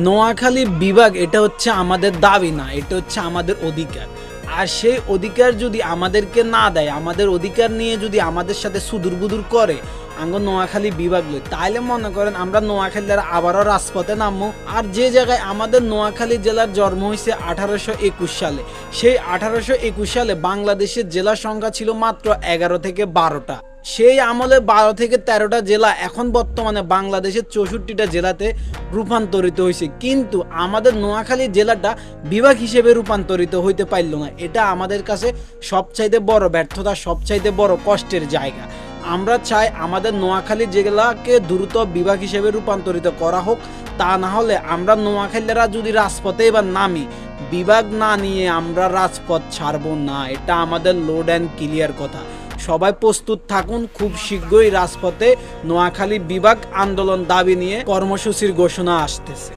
নোয়াখালী বিভাগ এটা হচ্ছে আমাদের দাবি না, এটা হচ্ছে আমাদের অধিকার। আর সেই অধিকার যদি আমাদেরকে না দেয়, আমাদের অধিকার নিয়ে যদি আমাদের সাথে সুদূর বুদুর করে আঙ্গ নোয়াখালী বিভাগ লই, তাইলে মনে করেন আমরা নোয়াখালীরা আবারও রাজপথে নামবো। আর যে জায়গায় আমাদের নোয়াখালী জেলার জন্ম হয়েছে 1821 সালে, সেই 1821 সালে বাংলাদেশের জেলা সংখ্যা ছিল মাত্র 11 থেকে 12টা। সেই আমলে 12 থেকে 13টা জেলা এখন বর্তমানে বাংলাদেশের 64টা জেলাতে রূপান্তরিত হয়েছে, কিন্তু আমাদের নোয়াখালী জেলাটা বিভাগ হিসেবে রূপান্তরিত হইতে পারল না। এটা আমাদের কাছে সবচাইতে বড় ব্যর্থতা, সবচাইতে বড় কষ্টের জায়গা। আমরা চাই আমাদের নোয়াখালী জেলাকে দ্রুত বিভাগ হিসেবে রূপান্তরিত করা হোক। তা না হলে আমরা নোয়াখালীরা যদি রাজপথে এবার নামি, বিভাগ না নিয়ে আমরা রাজপথ ছাড়বো না। এটা আমাদের লোড অ্যান্ড ক্লিয়ার কথা। সবাই প্রস্তুত থাকুন, খুব শীঘ্রই রাজপথে নোয়াখালী বিভাগ আন্দোলন দাবি নিয়ে কর্মসূচির ঘোষণা আসতেছে।